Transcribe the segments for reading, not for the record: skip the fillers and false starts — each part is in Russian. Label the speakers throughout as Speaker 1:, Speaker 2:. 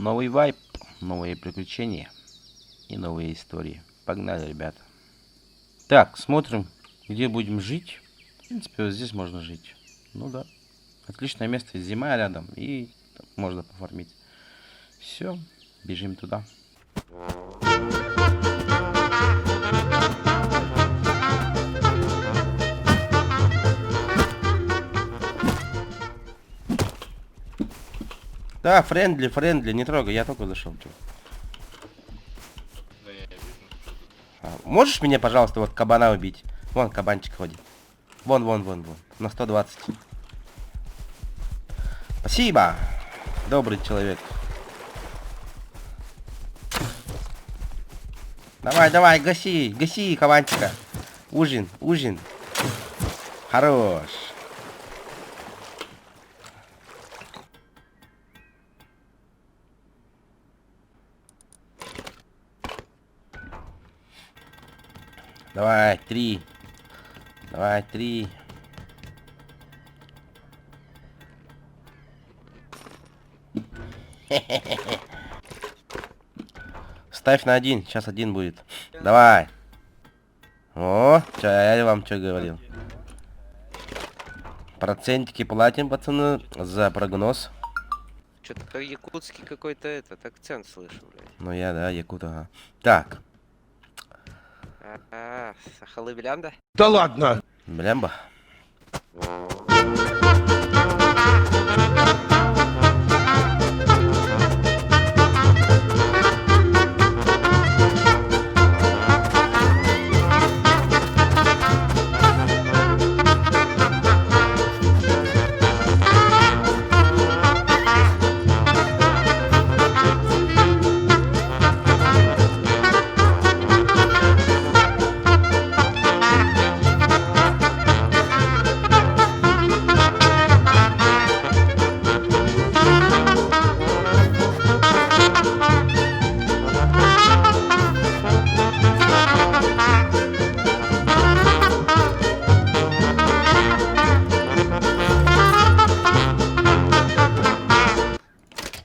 Speaker 1: Новый вайп, новые приключения и новые истории. Погнали, ребята. Так, смотрим, где будем жить. В принципе, вот здесь можно жить. Ну да. Отличное место, зима рядом, и можно пофармить. Все, бежим туда. Да, френдли, не трогай, я только зашел.
Speaker 2: Да, я вижу.
Speaker 1: Можешь меня, пожалуйста, вот кабана убить? Вон кабанчик ходит. Вон. На 120. Спасибо. Добрый человек. Давай, гаси кабанчика. Ужин. Хорош. Давай, 3. Ставь на 1, сейчас 1 будет. Давай. О, я вам что говорил. Процентики платим, пацаны, за прогноз.
Speaker 3: Что-то якутский какой-то этот акцент слышу, блядь.
Speaker 1: Ну да, якут, ага. Так.
Speaker 3: Сахалыбляндо?
Speaker 4: Да ладно!
Speaker 1: Блямба.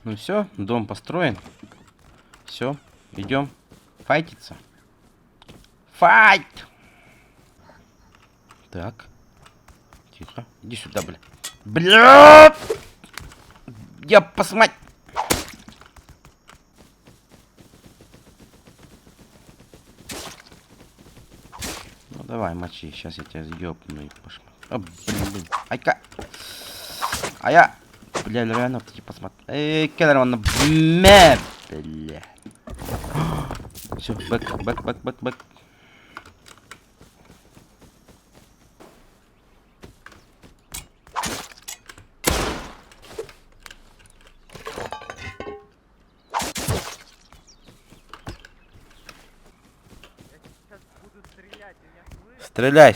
Speaker 1: Ну все, дом построен. Все, идем файтиться. Файт! Так. Тихо. Иди сюда, бля. Бля! Я посмотри. Ну давай, мочи. Сейчас я тебя ёбну и пошла. А, блин. Ай-ка. А я... Бля, реально, ты посмотри. Кедр, он... Бля. Все, бэк. Стреляй.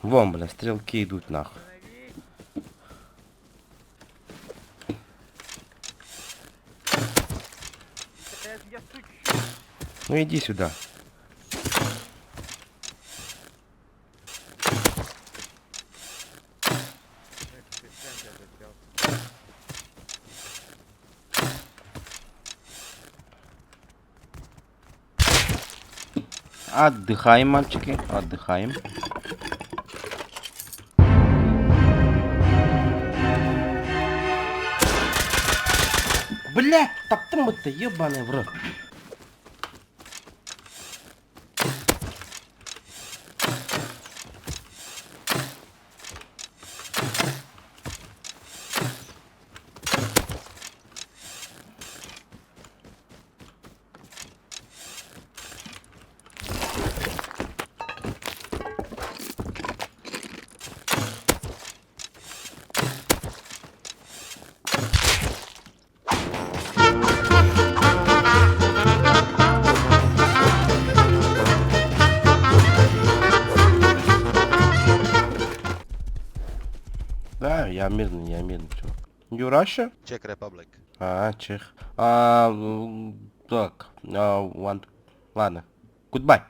Speaker 1: Вон, бля, стрелки идут нахуй. Ну иди сюда. Отдыхаем, мальчики, отдыхаем. Бля, так ты ебаный в рот. Да, я мирный, чувак. You Russia?
Speaker 4: Czech Republic.
Speaker 1: Чех. Так, ладно. Goodbye.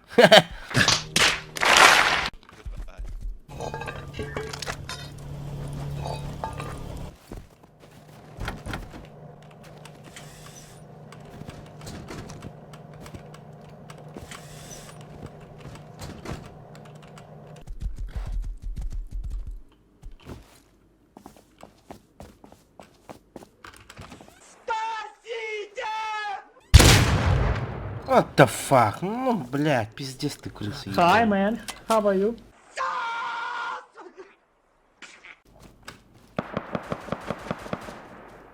Speaker 1: What the fuck? Ну, блядь, пиздец ты крыса.
Speaker 2: Hi,
Speaker 1: ебаная.
Speaker 2: man. How are you?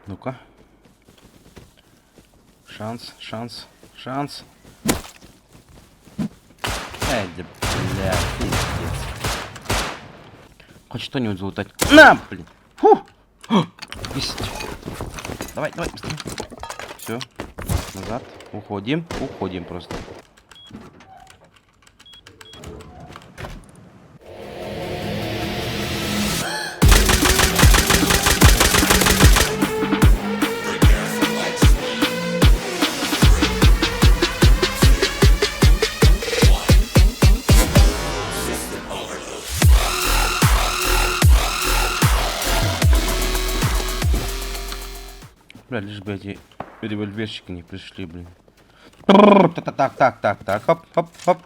Speaker 1: Ну-ка. Шанс, шанс, шанс. Эй, да, бля, пиздец. Хоть что-нибудь залутать. На, блин. Фу. О, есть. Давай, давай, быстрее. Все. Назад. Уходим. Уходим просто. Бля, лишь бы эти револьверщики не пришли, блин. Так, хоп, хоп, хоп.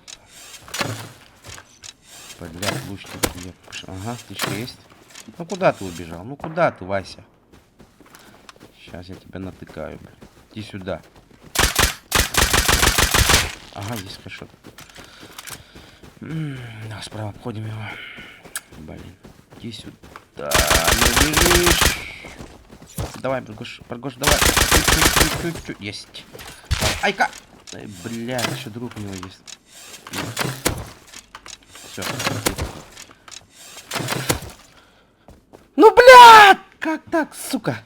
Speaker 1: Бля, лучники. Ага, птичка есть. Ну куда ты убежал? Ну куда ты, Вася? Сейчас я тебя натыкаю, бля. Иди сюда. Ага, есть кашот. Да, справа обходим его. Блин. Иди сюда. Не бежишь. Давай, Пригош, давай. Чуть-чуть. Есть. Айка! Ай, бля, еще друг у него есть. Все. Ну, бля! Как так, сука?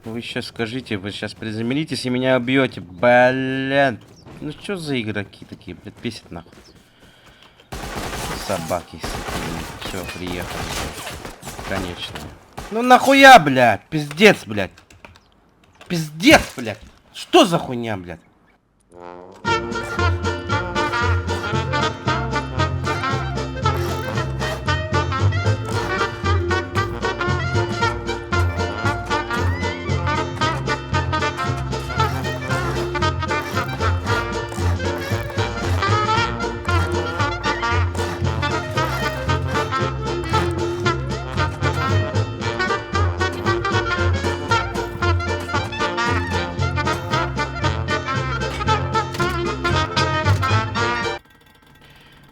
Speaker 1: Вы сейчас скажите, вы сейчас приземлитесь и меня убьете. Блин. Ну что за игроки такие, блядь, бесит нахуй. Собаки. Все, приехали. Конечно. Ну нахуя, блядь? Пиздец, блядь. Пиздец, блядь. Что за хуйня, блядь?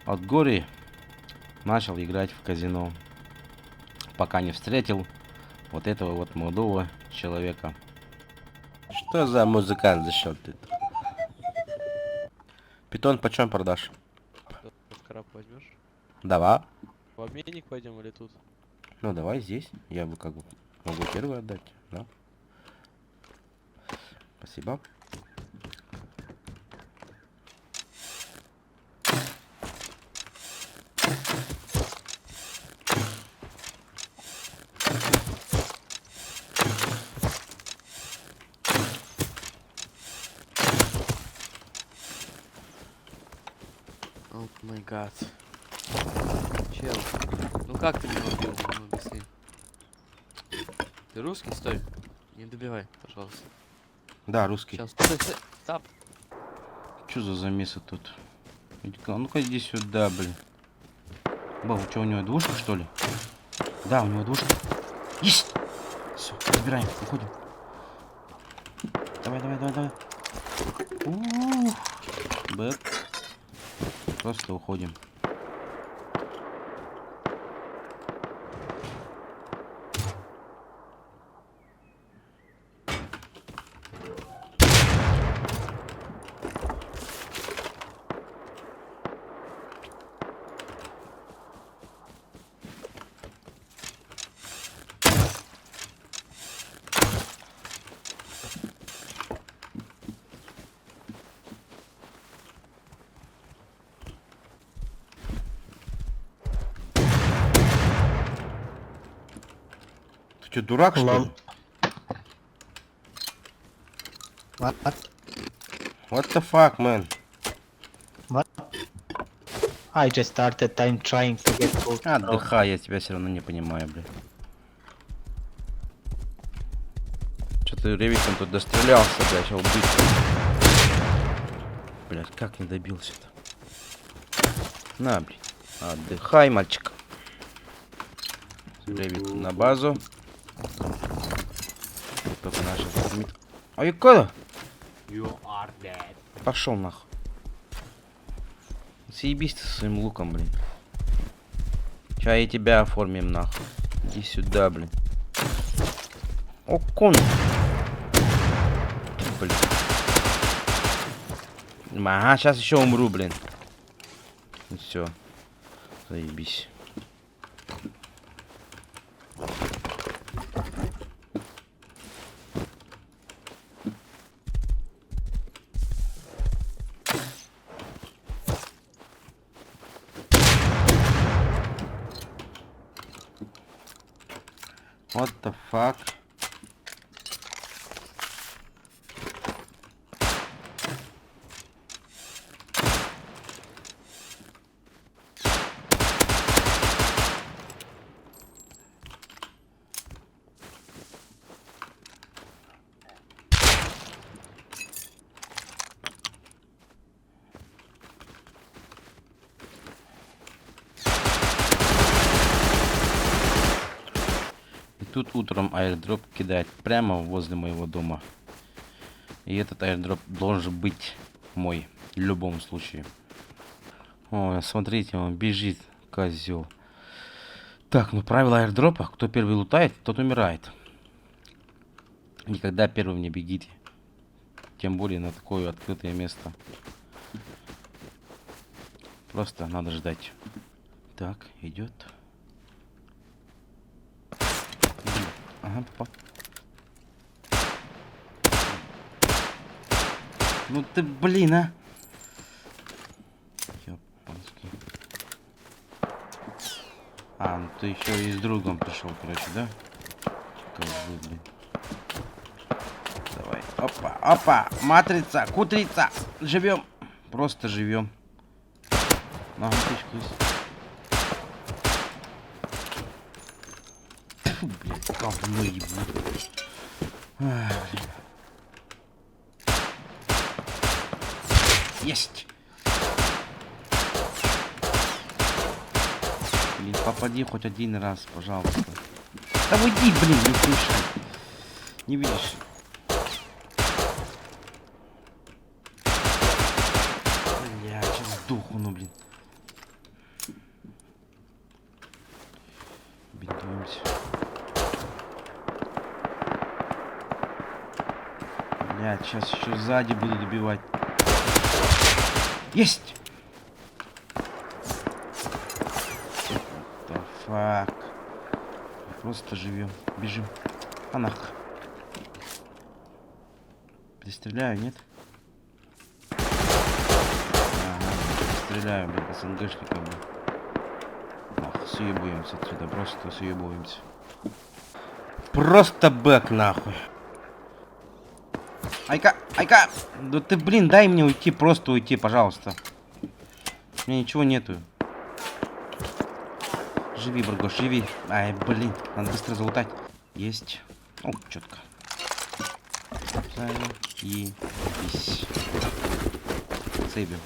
Speaker 1: От горя начал играть в казино, пока не встретил вот этого вот молодого человека. Что за музыкант за счет ты? Питон почем продашь?
Speaker 4: Краб возьмешь?
Speaker 1: Давай.
Speaker 4: В обменник пойдем или тут?
Speaker 1: Ну давай здесь. Я бы как бы могу первый отдать, да? Спасибо.
Speaker 4: О май гад. Чел, ну как ты меня убил? Ну, объясни. Ты русский? Стой. Не добивай, пожалуйста.
Speaker 1: Да, русский.
Speaker 4: Сейчас, стой, стой, стоп.
Speaker 1: Что за замесы тут? Ну-ка иди сюда, блин. Бог, что у него двушка, что ли? Да, у него двушка. Есть! Все, забираем, уходим. Давай. Бэк. Просто уходим. Ты что, дурак, что ли?
Speaker 2: What?
Speaker 1: What the fuck, man?
Speaker 2: What? I just started time trying to get gold.
Speaker 1: Отдыхай, я тебя все равно не понимаю, блин. Что ты ревиком тут дострелялся, блядь, сейчас убить. Блядь, как не добился-то? На, блин. Отдыхай, мальчик. Ревик на базу. Только наша возьмет. Ай, куда? Пошел нахуй. Съебись ты со своим луком, блин. Сейчас и тебя оформим, нахуй. Иди сюда, блин. О, кон. Блин. Ага, сейчас еще умру, блин. Все. Заебись. What the fuck? Тут утром аирдроп кидает прямо возле моего дома. И этот аирдроп должен быть мой. В любом случае. Ой, смотрите, он бежит, козел. Так, ну правило аирдропа. Кто первый лутает, тот умирает. Никогда первым не бегите. Тем более на такое открытое место. Просто надо ждать. Так, идет. Ага, попал. Ну ты, блин, а! Ёпанский. А, ну ты еще и с другом пришел, короче, да? Козлы, блин. Давай. Опа, опа! Матрица, кутрица! Живем! Просто живем. Ага, птичка есть. Фу, блядь, говно ебаное. Ах, блин. Есть! Блин, попади хоть один раз, пожалуйста. Да уйди, блин, не слышай. Не видишь? Бля, сейчас сдохну, блин. Бинтуемся. Блядь, сейчас еще сзади буду добивать. Есть! Да фак. Просто живем. Бежим. А нах. Пристреляю, нет? Ага, пристреляю, блядь, СНГшником, блядь. Ах, съебуемся отсюда, просто съебуемся. Просто бэк, нахуй. Айка, айка! Да ты, блин, дай мне уйти, просто уйти, пожалуйста. У меня ничего нету. Живи, Бургош, живи. Ай, блин, надо быстро залутать. Есть. О, четко. Заебись. Сейвим.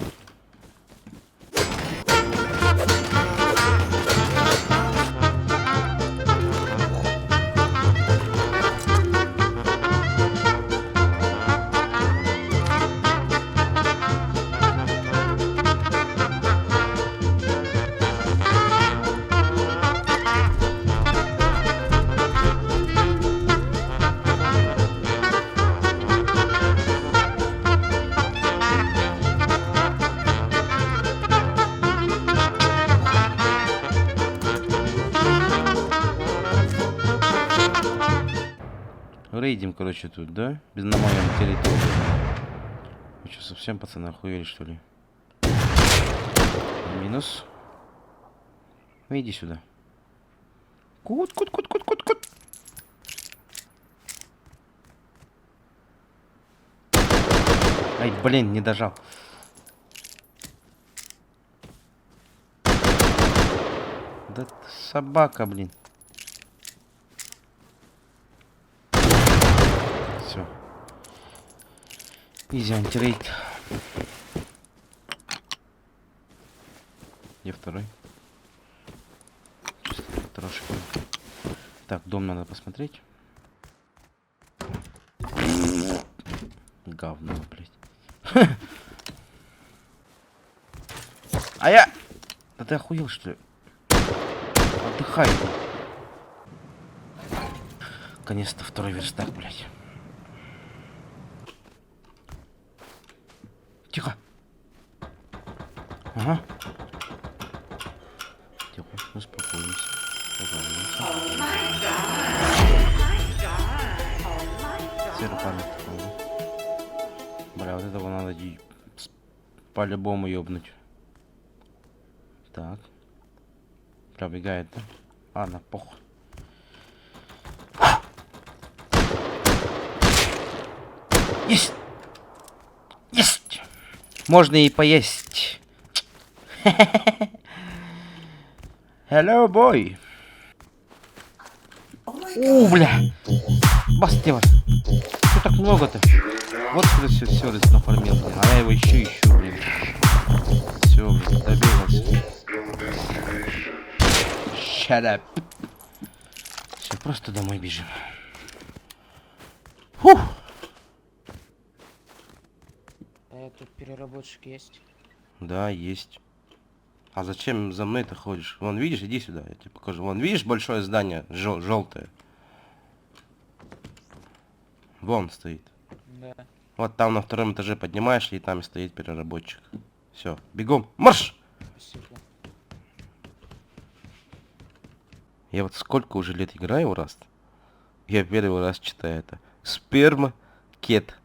Speaker 1: Рейдим, короче, тут, да? Без на моем территории. Вы что, совсем, пацаны, охуели, что ли? Минус. Ну, иди сюда. Кут. Ай, блин, не дожал. Да ты собака, блин. Все. Изи антирейд. Где второй? Чисто трошки. Так, дом надо посмотреть. Говно, блядь. А я... Да ты охуел, что ли? Отдыхай. Наконец-то второй верстак, блядь. Тихо. Ага. Тихо, успокоимся. Пожалуйста. Серый память такой, да? Бля, вот этого надо по-любому ёбнуть. Так. Пробегает, да? А, на похуй. Есть! Есть! Можно и поесть. Hello, boy. Бля. Бастева. Что так много-то? Вот все нафармил, блин. А я его ищу, блин. Все, блин, добегался. Shut up. Все, просто домой бежим. Фух.
Speaker 5: А тут переработчик есть?
Speaker 1: Да, есть. А зачем за мной ты ходишь? Вон, видишь, иди сюда, я тебе покажу. Вон, видишь большое здание, желтое? Вон стоит.
Speaker 5: Да.
Speaker 1: Вот там на втором этаже поднимаешь, и там стоит переработчик. Все, бегом, марш!
Speaker 5: Спасибо.
Speaker 1: Я вот сколько уже лет играю в Rust, я первый раз читаю это. Сперма кет.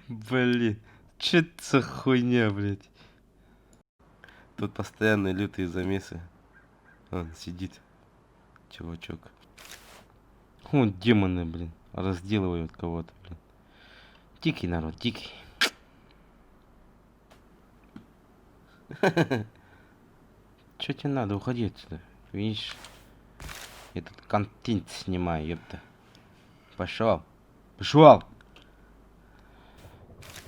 Speaker 1: Блин, че это за хуйня, блядь? Тут постоянно лютые замесы. Он сидит, чувачок. Вон демоны, блин, разделывают кого-то, блин. Дикий народ, дикий. Че тебе надо? Уходи отсюда. Видишь? Этот контент снимаю, ёпта. Пошел. Пошел.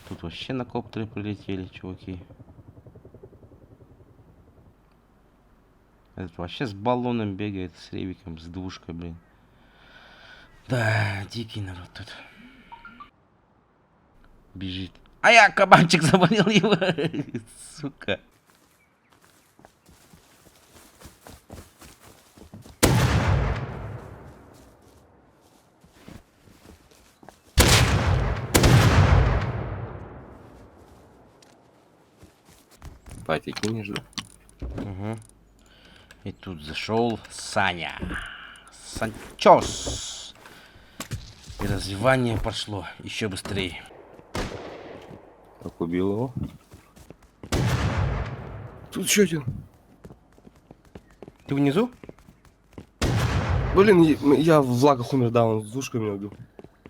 Speaker 1: Тут вообще на коптеры прилетели, чуваки. Этот вообще с баллоном бегает, с ревиком, с двушкой, блин. Да, дикий народ тут. Бежит. А я кабанчик заболел его. Сука.
Speaker 6: Пати кинешь, да?
Speaker 1: Угу. И тут зашел Саня. Санчос. И развивание пошло еще быстрее.
Speaker 6: Как убил его? Тут еще один.
Speaker 1: Ты внизу?
Speaker 6: Блин, я в лагах умер, да, он с душкой меня убил.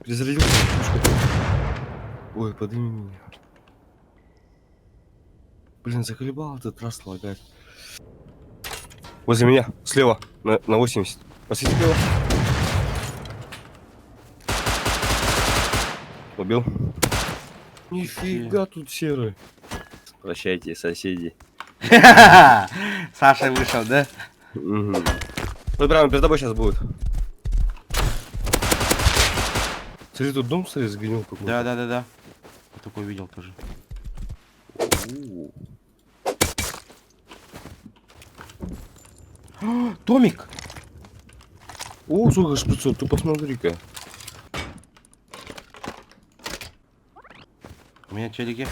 Speaker 6: Перезарядился с душкой. Ой, подними меня. Блин, заколебал этот раз лагать. Возле меня, слева, на 80. Посвети его. Убил. Нифига тут серый. Прощайте, соседи.
Speaker 1: Саша вышел, да?
Speaker 6: Угу. Вот прямо перед тобой сейчас будет. Смотри, тут дом стоит, сгнил какой-то.
Speaker 1: Да. Я такой видел тоже. Томик!
Speaker 6: О, сколько шприцов, ты посмотри-ка.
Speaker 1: У меня челики.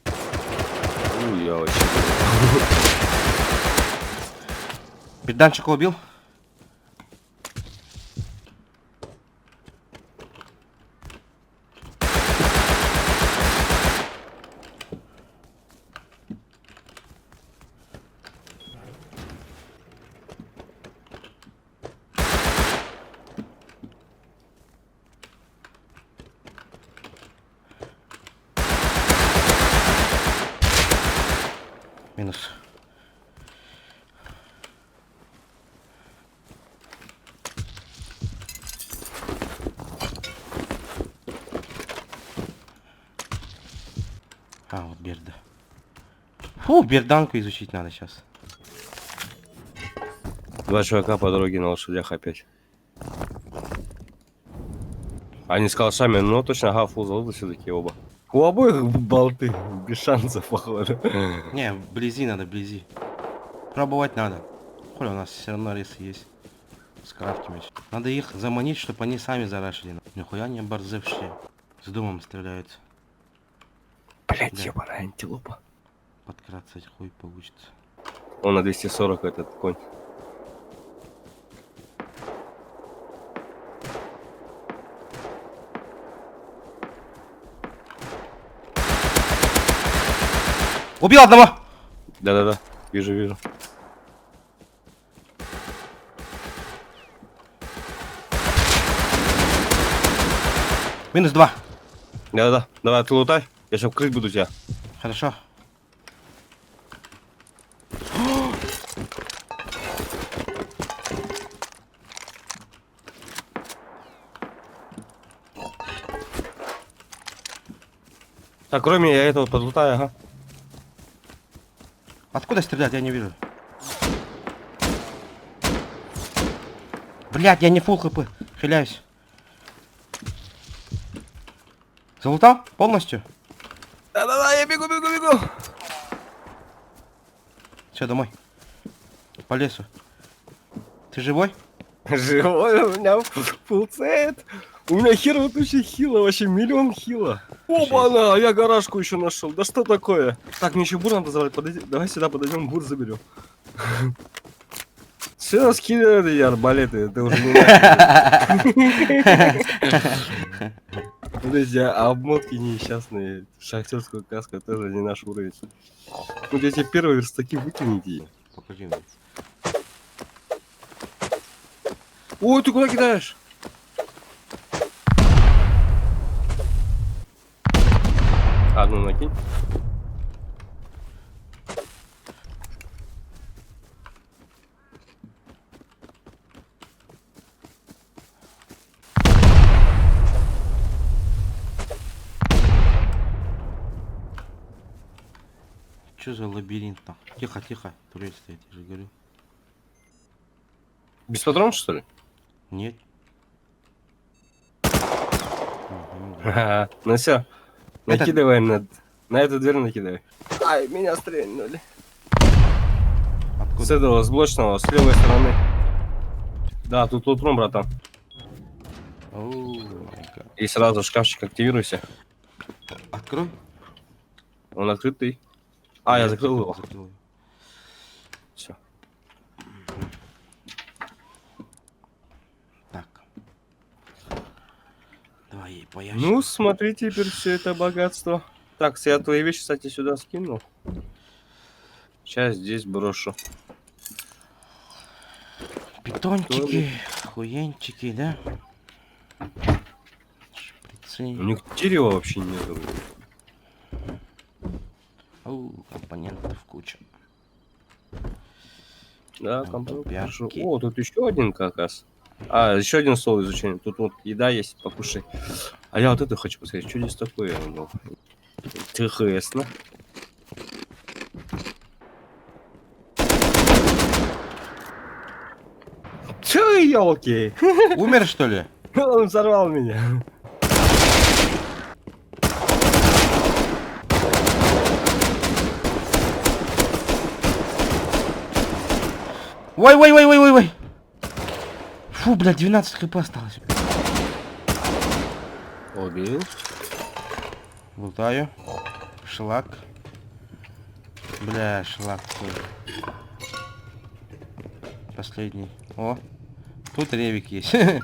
Speaker 6: Ой, я вообще.
Speaker 1: Беданчика убил. Фу, берданку изучить надо сейчас.
Speaker 6: Два чувака по дороге на лошадях опять. Они с калашами, но точно, ага, фул золота все-таки оба. У обоих болты, без шансов, походу.
Speaker 1: Не, вблизи надо, вблизи. Пробовать надо. Хули, у нас все равно рейсы есть. Скрафтимся. Надо их заманить, чтобы они сами зарашили. Нихуя не оборзевшие. С домом стреляют.
Speaker 6: Блять,
Speaker 1: Да.
Speaker 6: ебаная антилопа.
Speaker 1: Подкраться хуй получится.
Speaker 6: Он на 240 этот конь.
Speaker 1: Убил одного!
Speaker 6: Да-да-да, вижу.
Speaker 1: Минус 2.
Speaker 6: Да-да-да, давай, ты лутай, я сейчас крыть буду тебя.
Speaker 1: Хорошо.
Speaker 6: Так, кроме я этого подлутаю, ага.
Speaker 1: Откуда стрелять? Я не вижу. Блять, я не фул хп. Хиляюсь. Залутал? Полностью?
Speaker 6: Да-да-да, я бегу.
Speaker 1: Все, домой. По лесу. Ты живой?
Speaker 6: Живой, у меня фулцет. У меня хер туча хила, вообще миллион хила. Опа-на, я гаражку еще нашел. Да что такое? Так, мне еще бур надо забрать. Давай сюда подойдем, бур заберем. Все, скидывай эти арбалеты, ты уже не наш. Вот эти обмотки несчастные, шахтерскую каску, тоже не наш уровень. Вот эти первые верстаки выкинете.
Speaker 1: Покажи мне.
Speaker 6: Ой, ты куда кидаешь? Одну накинь.
Speaker 1: Что за лабиринт там? Тихо. Турель стоит, я же говорю.
Speaker 6: Без патронов, что ли?
Speaker 1: Нет.
Speaker 6: Ага, ну все, накидывай на эту дверь накидывай. Ай, меня стрельнули.
Speaker 1: Откуда?
Speaker 6: С этого, с блочного, с левой стороны. Да, тут утром, братан.
Speaker 1: Оу, май гад.
Speaker 6: И сразу шкафчик активируйся.
Speaker 1: Открой.
Speaker 6: Он открытый. А, я закрыл его.
Speaker 1: Закрыл его.
Speaker 6: Все.
Speaker 1: Так. Давай ей по ящику.
Speaker 6: Ну, смотри теперь все это богатство. Так, я твои вещи, кстати, сюда скинул. Сейчас здесь брошу.
Speaker 1: Питончики, хуенчики, да? Шприцы.
Speaker 6: У них дерева вообще нету.
Speaker 1: Оу, компонентов куча.
Speaker 6: Да,
Speaker 1: Там
Speaker 6: компонент
Speaker 1: пятки.
Speaker 6: хорошо. О, тут еще один как раз. А, еще один стол изучения. Тут вот еда есть, покушай. А я вот это хочу посмотреть. Что здесь такое? Ну, интересно. Че, елки?
Speaker 1: Умер, что ли?
Speaker 6: Он взорвал меня.
Speaker 1: Ой. Фу, блядь, 12 хп осталось.
Speaker 6: Убил.
Speaker 1: Лутаю. Шлак. Бля, шлак тоже. Последний. О, тут ревик есть.
Speaker 6: Нормально.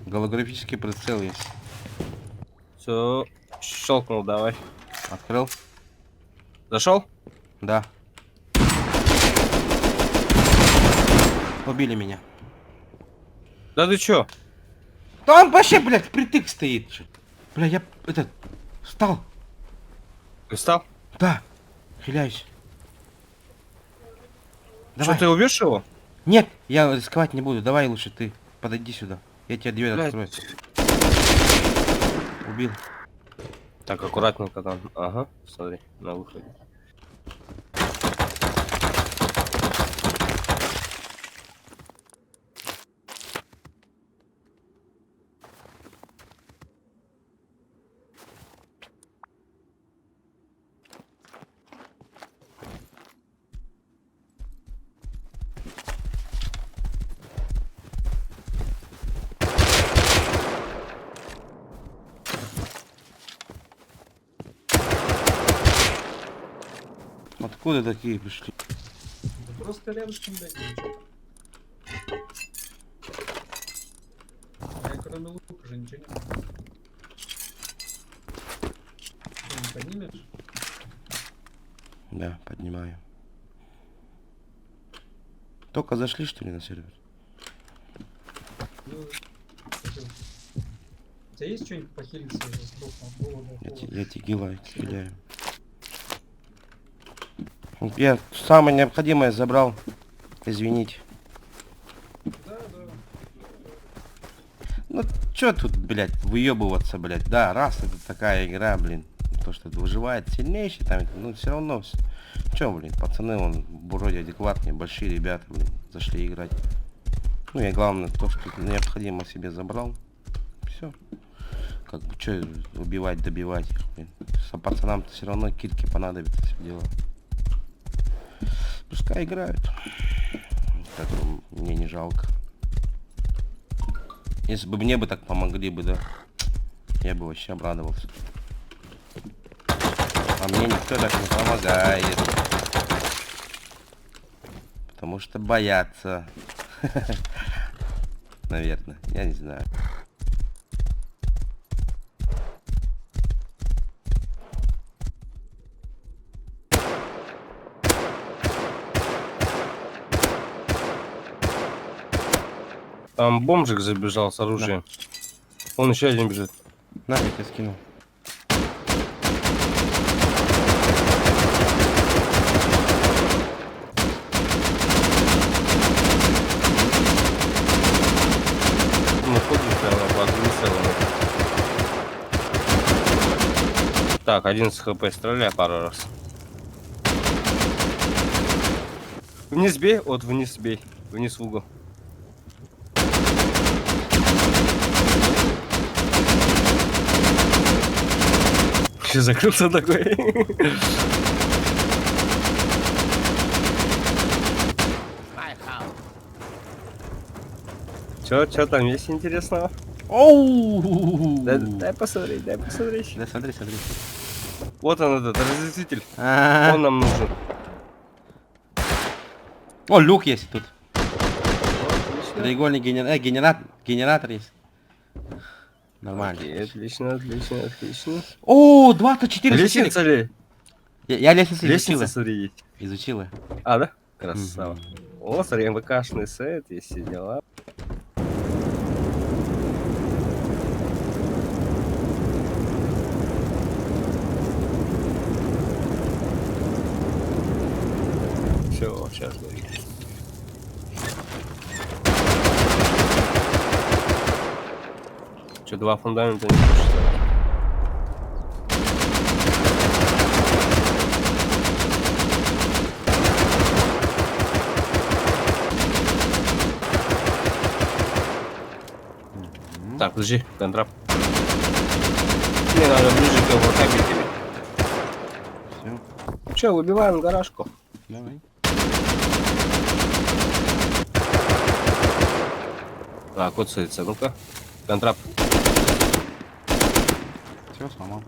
Speaker 1: Голографический прицел есть.
Speaker 6: Все, щелкнул, давай.
Speaker 1: Открыл?
Speaker 6: Зашел?
Speaker 1: Да. Убили меня.
Speaker 6: Да ты чё?
Speaker 1: Да он вообще, блядь, впритык стоит. Чё. Бля, я этот встал.
Speaker 6: Ты встал?
Speaker 1: Да. Хиляюсь.
Speaker 6: Что,
Speaker 1: Давай.
Speaker 6: ты убьешь его?
Speaker 1: Нет, я рисковать не буду. Давай лучше ты подойди сюда. Я тебе дверь
Speaker 6: Блядь.
Speaker 1: открою. Убил.
Speaker 6: Так, аккуратненько там. Ага, смотри, на выходе.
Speaker 1: Откуда такие пришли?
Speaker 7: Да просто рядышком бегали. Я кроме лука же ничего не могу. Ты не поднимешь?
Speaker 1: Да, поднимаю. Только зашли, что ли, на сервер?
Speaker 7: Ну, скажи. У тебя есть что-нибудь похилиться из-за сдохнул? Голову,
Speaker 1: Я тигила, стреляю. Я самое необходимое забрал. Извините.
Speaker 7: Да, да.
Speaker 1: Ну, чё тут, блядь, выебываться, блядь. Да, раз это такая игра, блин. То, что выживает сильнейший, там, ну, все равно. Чё, блин, пацаны, он вроде адекватные, большие ребята, блин, зашли играть. Ну, и главное, то, что необходимо себе забрал. Все. Как бы, чё убивать, добивать их, блин. Пацанам-то все равно кирки понадобятся, все дело. Пускай играют. Так, мне не жалко. Если бы мне бы так помогли бы, да, я бы вообще обрадовался. А мне никто так не помогает. Потому что боятся. Наверное, я не знаю.
Speaker 6: Там бомжик забежал с оружием. Он еще один бежит.
Speaker 1: На, я тебя скинул.
Speaker 6: Так, 11 хп, стреляй пару раз. Вниз бей, вот вниз бей. Вниз в угол. Че закрылся такой? Чё там есть интересного?
Speaker 1: Оу!
Speaker 6: Дай посмотреть, дай посмотреть.
Speaker 1: Да, смотри, смотри.
Speaker 6: Вот он этот разрезитель.
Speaker 1: А-а-а.
Speaker 6: Он нам нужен.
Speaker 1: О, люк есть тут.
Speaker 6: Отлично.
Speaker 1: Треугольный генератор есть. Нормально.
Speaker 6: Окей, отлично, отлично, отлично.
Speaker 1: О, 24
Speaker 6: Лестница ли?
Speaker 1: Я лестницу
Speaker 6: Лестница,
Speaker 1: изучила.
Speaker 6: смотри, есть.
Speaker 1: Изучила.
Speaker 6: А, да? Красава. О, смотри, МВКшный сет, есть все дела. Все, сейчас говорит. Че, два фундамента не существует? Так, подожди, контрап. Мне надо ближе к его кабелю.
Speaker 1: Все,
Speaker 6: Че, выбиваем гаражку.
Speaker 1: давай.
Speaker 6: Так, вот целится, ну-ка. Контрап.
Speaker 1: Все, сломал.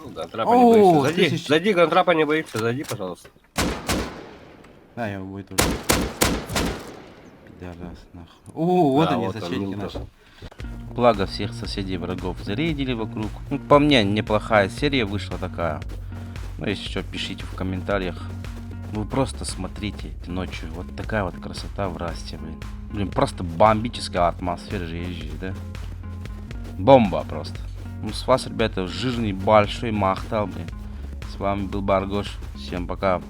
Speaker 6: Ну, контрапа не
Speaker 1: О,
Speaker 6: боишься. Зайди,
Speaker 1: 1000.
Speaker 6: зайди, контрапа не боишься, зайди, пожалуйста.
Speaker 1: Да, я будет уже. Пидорас, нахуй. О, вот
Speaker 6: Да,
Speaker 1: они,
Speaker 6: вот он,
Speaker 1: соседи
Speaker 6: Милтон.
Speaker 1: наши. Благо всех соседей врагов зарейдили вокруг. Ну, по мне, неплохая серия вышла такая. Ну, если что, пишите в комментариях. Вы просто смотрите ночью. Вот такая вот красота в Расте, блин. Блин, просто бомбическая атмосфера же есть, да? Бомба просто. Ну, с вас, ребята, жирный большой махтал, блин. С вами был Баргош. Всем пока.